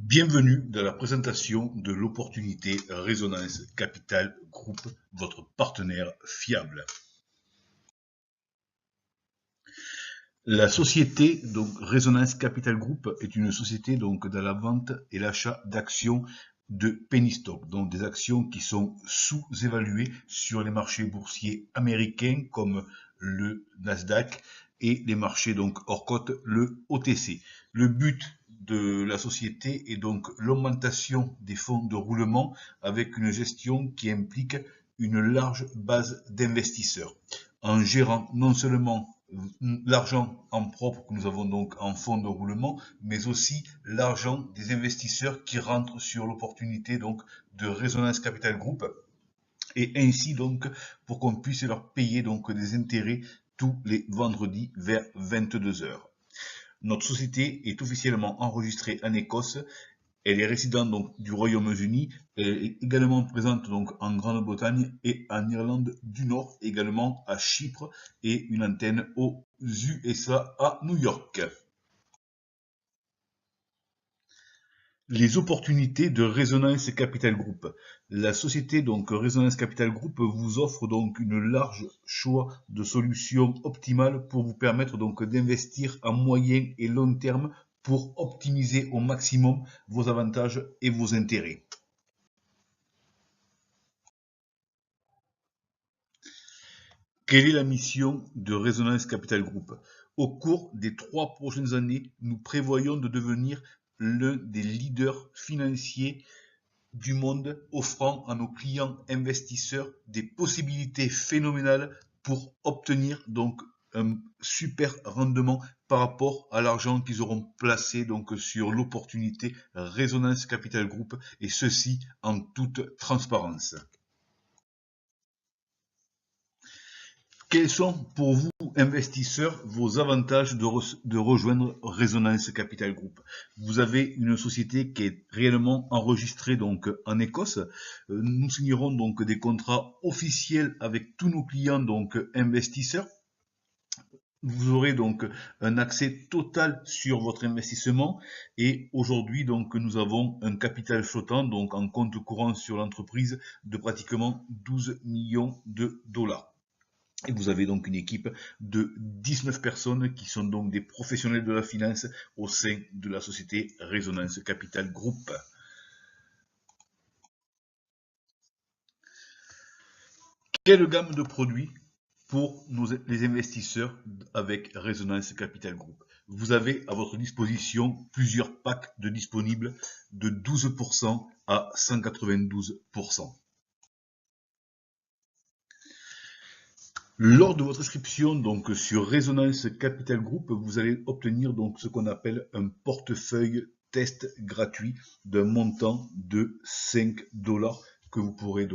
Bienvenue dans la présentation de l'opportunité Résonance Capital Group, votre partenaire fiable. La société Résonance Capital Group est une société dans la vente et l'achat d'actions de penny stock, donc des actions qui sont sous-évaluées sur les marchés boursiers américains comme le Nasdaq et les marchés hors cote, le OTC. Le but de la société est donc l'augmentation des fonds de roulement avec une gestion qui implique une large base d'investisseurs. En gérant non seulement l'argent en propre que nous avons donc en fonds de roulement, mais aussi l'argent des investisseurs qui rentrent sur l'opportunité de Résonance Capital Group, et ainsi pour qu'on puisse leur payer des intérêts tous les vendredis vers 22 h. Notre société est officiellement enregistrée en Écosse. Elle est résidente du Royaume-Uni. Elle est également présente en Grande-Bretagne et en Irlande du Nord, également à Chypre, et une antenne aux USA à New York. Les opportunités de Résonance Capital Group. La société Résonance Capital Group vous offre une large choix de solutions optimales pour vous permettre d'investir à moyen et long terme pour optimiser au maximum vos avantages et vos intérêts. Quelle est la mission de Résonance Capital Group? Au cours des 3 prochaines années, nous prévoyons de devenir l'un des leaders financiers du monde, offrant à nos clients investisseurs des possibilités phénoménales pour obtenir un super rendement par rapport à l'argent qu'ils auront placé sur l'opportunité Résonance Capital Group, et ceci en toute transparence. Quels sont pour vous, investisseurs, vos avantages de rejoindre Résonance Capital Group? Vous avez une société qui est réellement enregistrée en Écosse. Nous signerons des contrats officiels avec tous nos clients investisseurs. Vous aurez un accès total sur votre investissement, et aujourd'hui nous avons un capital flottant en compte courant sur l'entreprise de pratiquement 12 millions de dollars. Et vous avez une équipe de 19 personnes qui sont des professionnels de la finance au sein de la société Résonance Capital Group. Quelle gamme de produits pour les investisseurs avec Résonance Capital Group? Vous avez à votre disposition plusieurs packs disponibles de 12% à 192%. Lors de votre inscription sur Résonance Capital Group, vous allez obtenir ce qu'on appelle un portefeuille test gratuit d'un montant de 5 $ que vous pourrez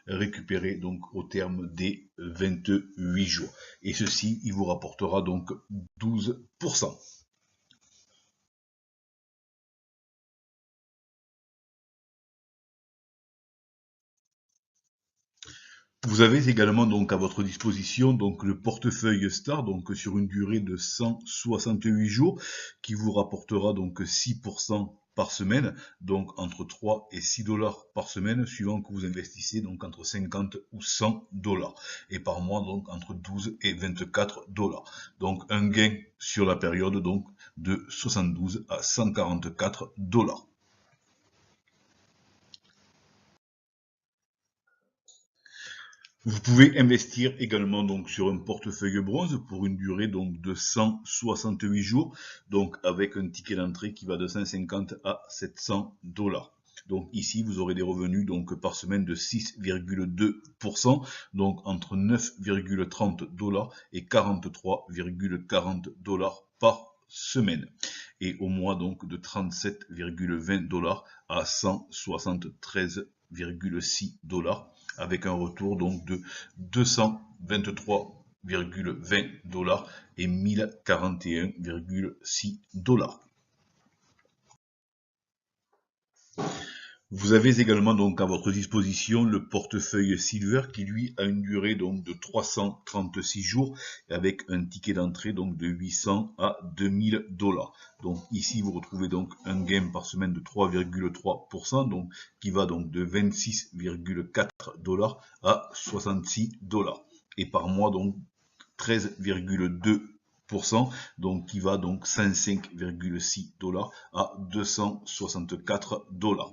récupérer au terme des 28 jours. Et ceci, il vous rapportera 12%. Vous avez également à votre disposition le portefeuille Star sur une durée de 168 jours qui vous rapportera 6% par semaine, entre 3 et 6 $ par semaine suivant que vous investissez entre 50 ou 100 $, et par mois entre 12 et 24 $. Donc un gain sur la période de 72 à 144 $. Vous pouvez investir également sur un portefeuille bronze pour une durée de 168 jours, avec un ticket d'entrée qui va de 150 à 700 $. Donc ici, vous aurez des revenus par semaine de 6,2%, entre 9,30 $ et 43,40 $ par semaine, et au mois de 37,20 $ à 173,6 $, avec un retour de 223,20 $ et 1041,6 $. Vous avez également donc à votre disposition le portefeuille Silver qui lui a une durée donc de 336 jours avec un ticket d'entrée donc de 800 à 2000 dollars. Donc ici vous retrouvez donc un gain par semaine de 3,3% donc qui va donc de 26,4 dollars à 66 dollars et par mois donc 13,2%, donc qui va donc 105,6 dollars à 264 dollars.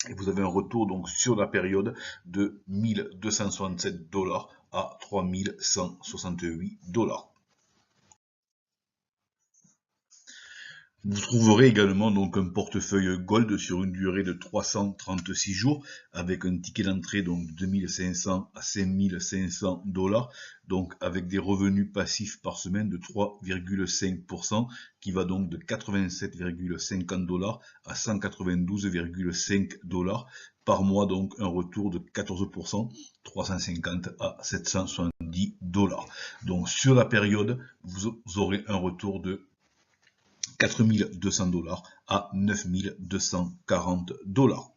Et vous avez un retour donc sur la période de 1267 dollars à 3168 dollars. Vous trouverez également donc un portefeuille Gold sur une durée de 336 jours avec un ticket d'entrée donc de 2500 à 5500 dollars, donc avec des revenus passifs par semaine de 3,5% qui va donc de 87,50 dollars à 192,5 dollars par mois, donc un retour de 14%, 350 à 770 dollars. Donc sur la période, vous aurez un retour de 4200 dollars à 9240 dollars.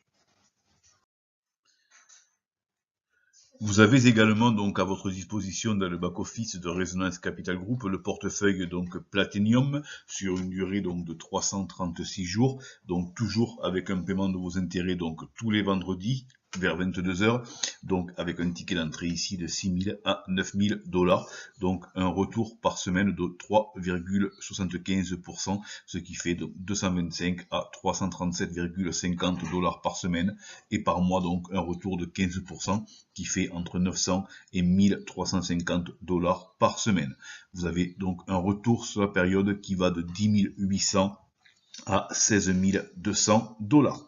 Vous avez également donc à votre disposition dans le back-office de Resonance Capital Group le portefeuille donc Platinum sur une durée donc de 336 jours, donc toujours avec un paiement de vos intérêts donc tous les vendredis vers 22h, donc avec un ticket d'entrée ici de 6000 à 9000 dollars, donc un retour par semaine de 3,75%, ce qui fait de 225 à 337,50 dollars par semaine, et par mois donc un retour de 15%, qui fait entre 900 et 1350 dollars par semaine. Vous avez donc un retour sur la période qui va de 10 800 à 16 200 dollars.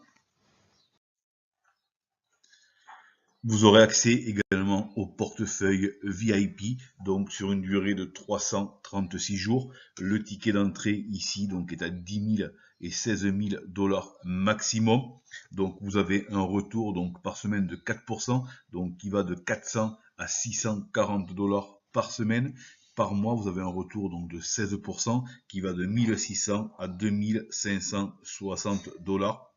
Vous aurez accès également au portefeuille VIP, donc sur une durée de 336 jours. Le ticket d'entrée ici donc est à 10 000 et 16 000 dollars maximum. Donc vous avez un retour donc par semaine de 4%, donc qui va de 400 à 640 dollars par semaine. Par mois, vous avez un retour donc de 16% qui va de 1600 à 2560 dollars.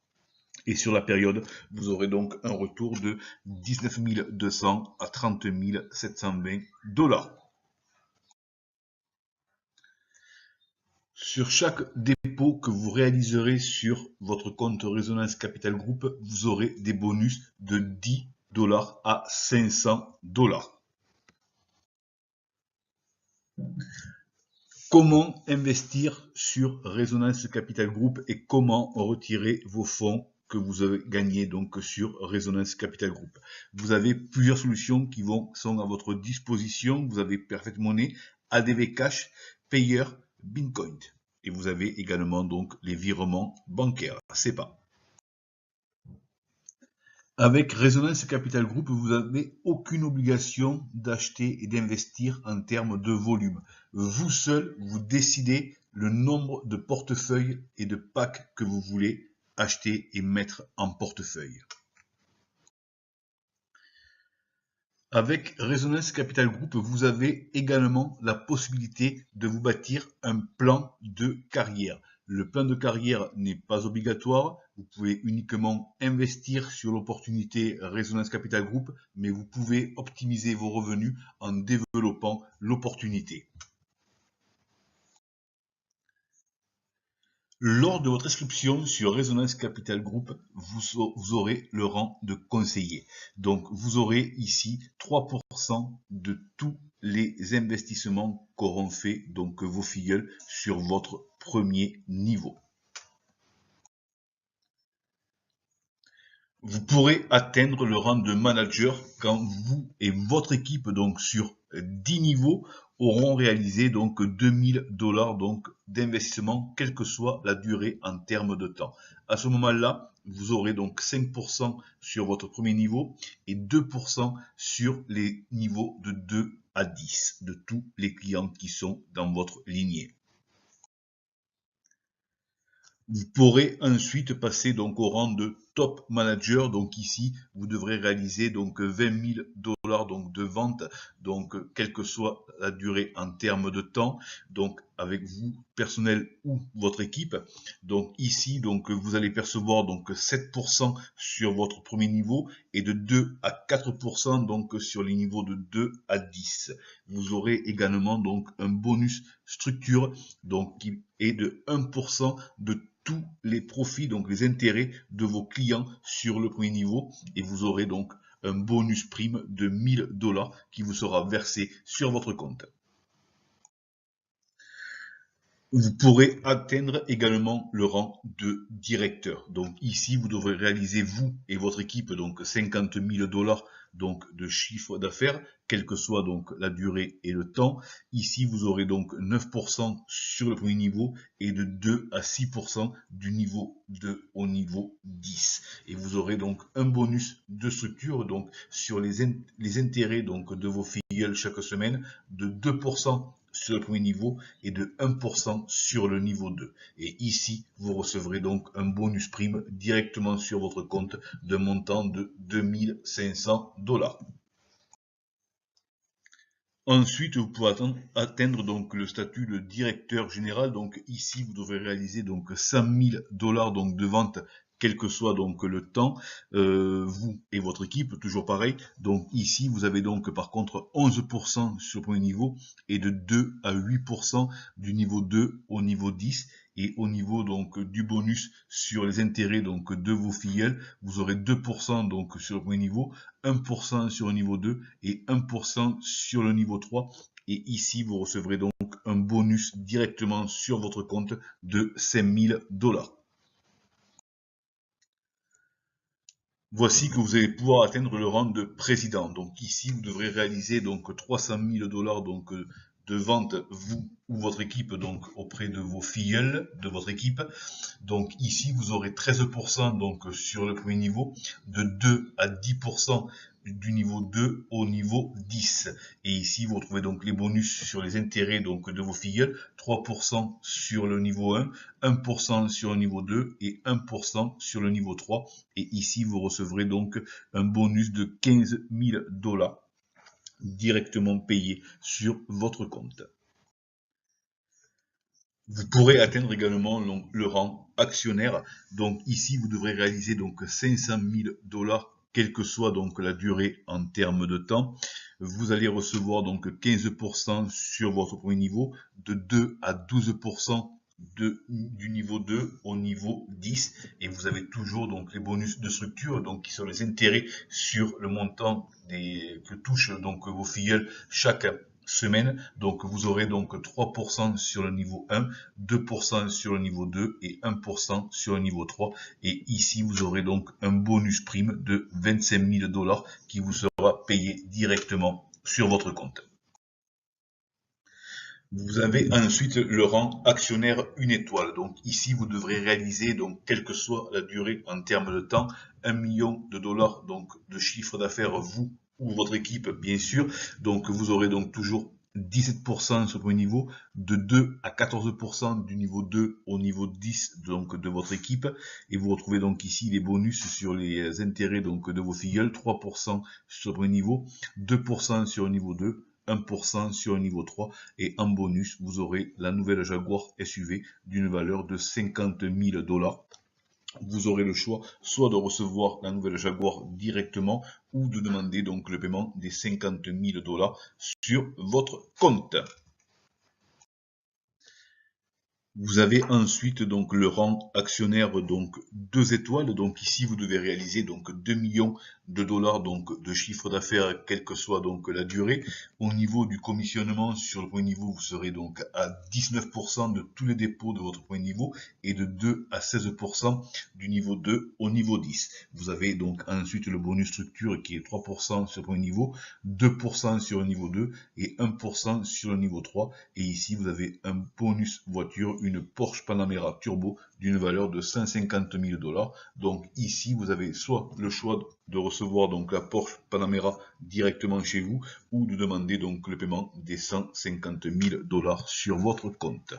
Et sur la période, vous aurez donc un retour de 19 200 à 30 720 dollars. Sur chaque dépôt que vous réaliserez sur votre compte Resonance Capital Group, vous aurez des bonus de 10 dollars à 500 dollars. Comment investir sur Resonance Capital Group et comment retirer vos fonds que vous avez gagnés donc sur Resonance Capital Group. Vous avez plusieurs solutions qui sont à votre disposition. Vous avez Perfect Money, ADV Cash, Payer, Bitcoin. Et vous avez également donc les virements bancaires, SEPA. Avec Resonance Capital Group, vous n'avez aucune obligation d'acheter et d'investir en termes de volume. Vous seul, vous décidez le nombre de portefeuilles et de packs que vous voulez acheter et mettre en portefeuille. Avec Resonance Capital Group, vous avez également la possibilité de vous bâtir un plan de carrière. Le plan de carrière n'est pas obligatoire. Vous pouvez uniquement investir sur l'opportunité Resonance Capital Group, mais vous pouvez optimiser vos revenus en développant l'opportunité. Lors de votre inscription sur Resonance Capital Group, vous aurez le rang de conseiller. Donc, vous aurez ici 3% de tous les investissements qu'auront fait donc vos filleuls sur votre premier niveau. Vous pourrez atteindre le rang de manager quand vous et votre équipe donc sur 10 niveaux auront réalisé donc 2000 dollars donc d'investissement, quelle que soit la durée en termes de temps. À ce moment-là, vous aurez donc 5% sur votre premier niveau et 2% sur les niveaux de 2 à 10 de tous les clients qui sont dans votre lignée. Vous pourrez ensuite passer donc au rang de top manager. Donc ici, vous devrez réaliser donc 20 000 $ donc de vente, donc quelle que soit la durée en termes de temps, donc avec vous personnel ou votre équipe. Donc ici, donc vous allez percevoir donc 7% sur votre premier niveau et de 2 à 4% donc sur les niveaux de 2 à 10. Vous aurez également donc un bonus structure donc qui est de 1% de tous les profits, donc les intérêts de vos clients sur le premier niveau, et vous aurez donc un bonus prime de 1000 $ qui vous sera versé sur votre compte. Vous pourrez atteindre également le rang de directeur. Donc ici, vous devrez réaliser, vous et votre équipe, donc 50 000 $ donc de chiffre d'affaires, quelle que soit donc la durée et le temps. Ici, vous aurez donc 9% sur le premier niveau et de 2 à 6% du niveau 2 au niveau 10. Et vous aurez donc un bonus de structure donc sur les intérêts donc de vos filiales chaque semaine de 2% sur le premier niveau et de 1% sur le niveau 2. Et ici, vous recevrez donc un bonus prime directement sur votre compte d'un montant de 2500 $. Ensuite, vous pouvez atteindre donc le statut de directeur général. Donc ici, vous devrez réaliser donc 100 000 $ donc de vente, quel que soit donc le temps, vous et votre équipe, toujours pareil. Donc ici, vous avez donc par contre 11% sur le premier niveau et de 2 à 8% du niveau 2 au niveau 10. Et au niveau donc du bonus sur les intérêts donc de vos filiales, vous aurez 2% donc sur le premier niveau, 1% sur le niveau 2 et 1% sur le niveau 3. Et ici, vous recevrez donc un bonus directement sur votre compte de 5000 $. Voici que vous allez pouvoir atteindre le rang de président. Donc ici, vous devrez réaliser donc 300 000 $ donc de vente, vous ou votre équipe, donc auprès de vos filiales de votre équipe. Donc ici, vous aurez 13% donc sur le premier niveau, de 2 à 10% du niveau 2 au niveau 10. Et ici, vous retrouvez donc les bonus sur les intérêts donc de vos filiales, 3% sur le niveau 1, 1% sur le niveau 2 et 1% sur le niveau 3. Et ici, vous recevrez donc un bonus de 15 000 $ directement payé sur votre compte. Vous pourrez atteindre également le rang actionnaire. Donc ici, vous devrez réaliser donc 500 000 $, quelle que soit donc la durée en termes de temps. Vous allez recevoir donc 15% sur votre premier niveau, de 2 à 12% du niveau 2 au niveau 10, et vous avez toujours donc les bonus de structure, donc qui sont les intérêts sur le montant que touchent donc vos filiales chaque semaine. Donc vous aurez donc 3% sur le niveau 1, 2% sur le niveau 2 et 1% sur le niveau 3. Et ici, vous aurez donc un bonus prime de 25 000 $ qui vous sera payé directement sur votre compte. Vous avez ensuite le rang actionnaire 1 étoile. Donc ici, vous devrez réaliser, donc quelle que soit la durée en termes de temps, 1 million de $ donc de chiffre d'affaires, vous ou votre équipe, bien sûr. Donc vous aurez donc toujours 17% sur le premier niveau, de 2 à 14% du niveau 2 au niveau 10 donc de votre équipe. Et vous retrouvez donc ici les bonus sur les intérêts donc de vos filiales, 3% sur le premier niveau, 2% sur le niveau 2, 1% sur le niveau 3, et en bonus, vous aurez la nouvelle Jaguar SUV d'une valeur de 50 000 $. Vous aurez le choix soit de recevoir la nouvelle Jaguar directement ou de demander donc le paiement des 50 000 $ sur votre compte. Vous avez ensuite donc le rang actionnaire donc 2 étoiles. Donc ici vous devez réaliser donc 2 millions de $ donc de chiffre d'affaires, quelle que soit donc la durée. Au niveau du commissionnement sur le premier niveau, vous serez donc à 19% de tous les dépôts de votre premier niveau et de 2 à 16% du niveau 2 au niveau 10. Vous avez donc ensuite le bonus structure qui est 3% sur le premier niveau, 2% sur le niveau 2 et 1% sur le niveau 3. Et ici vous avez un bonus voiture, une Porsche Panamera Turbo d'une valeur de 150 000 $. Donc ici, vous avez soit le choix de recevoir donc la Porsche Panamera directement chez vous ou de demander donc le paiement des 150 000 $ sur votre compte.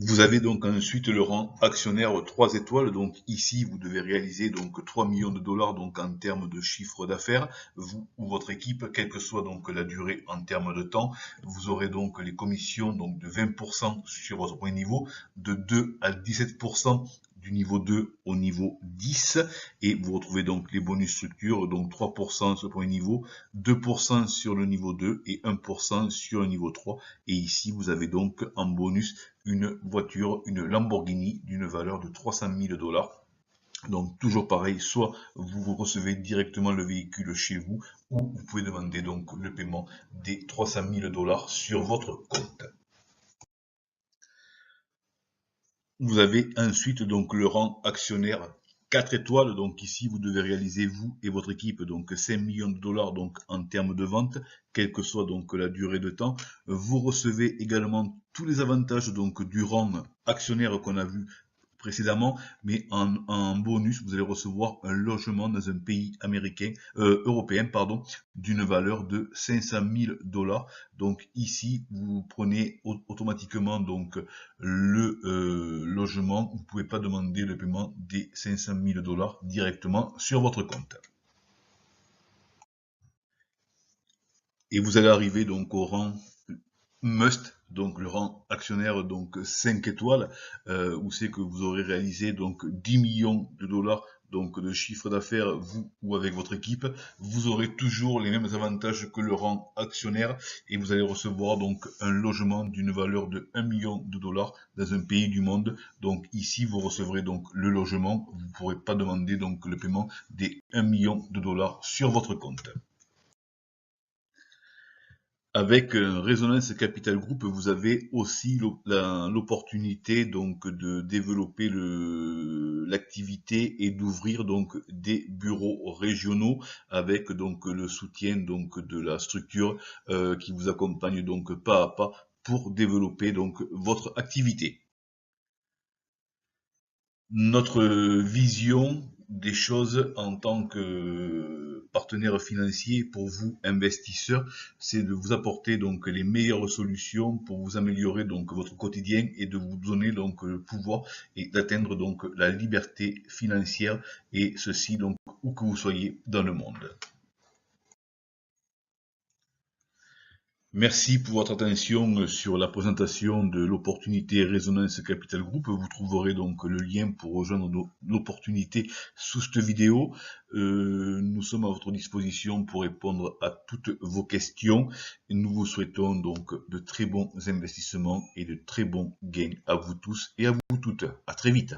Vous avez donc ensuite le rang actionnaire 3 étoiles. Donc ici, vous devez réaliser donc 3 millions de dollars donc en termes de chiffre d'affaires, vous ou votre équipe, quelle que soit donc la durée en termes de temps. Vous aurez donc les commissions donc de 20% sur votre premier niveau, de 2 à 17% du niveau 2 au niveau 10, et vous retrouvez donc les bonus structures, donc 3% sur le premier niveau, 2% sur le niveau 2 et 1% sur le niveau 3. Et ici, vous avez donc en bonus une voiture, une Lamborghini d'une valeur de 300 000 dollars. Donc toujours pareil, soit vous recevez directement le véhicule chez vous, ou vous pouvez demander donc le paiement des 300 000 dollars sur votre compte. Vous avez ensuite donc le rang actionnaire 4 étoiles. Donc ici, vous devez réaliser, vous et votre équipe, donc 5 millions de dollars donc en termes de vente, quelle que soit donc la durée de temps. Vous recevez également tous les avantages donc du rang actionnaire qu'on a vu précédemment, mais en bonus, vous allez recevoir un logement dans un pays européen, d'une valeur de 500 000 dollars. Donc ici, vous prenez automatiquement donc le logement. Vous ne pouvez pas demander le paiement des 500 000 dollars directement sur votre compte. Et vous allez arriver donc au rang must, donc le rang actionnaire donc 5 étoiles, où c'est que vous aurez réalisé donc 10 millions de dollars donc de chiffre d'affaires, vous ou avec votre équipe. Vous aurez toujours les mêmes avantages que le rang actionnaire, et vous allez recevoir donc un logement d'une valeur de 1 million de dollars dans un pays du monde. Donc ici, vous recevrez donc le logement, vous ne pourrez pas demander donc le paiement des 1 million de dollars sur votre compte. Avec Resonance Capital Group, vous avez aussi l'opportunité donc de développer l'activité et d'ouvrir donc des bureaux régionaux avec donc le soutien donc de la structure qui vous accompagne donc pas à pas pour développer donc votre activité. Notre vision des choses en tant que partenaire financier pour vous investisseurs, c'est de vous apporter donc les meilleures solutions pour vous améliorer donc votre quotidien et de vous donner donc le pouvoir et d'atteindre donc la liberté financière, et ceci donc où que vous soyez dans le monde. Merci pour votre attention sur la présentation de l'opportunité Resonance Capital Group. Vous trouverez donc le lien pour rejoindre l'opportunité sous cette vidéo. Nous sommes à votre disposition pour répondre à toutes vos questions. Et nous vous souhaitons donc de très bons investissements et de très bons gains à vous tous et à vous toutes. À très vite.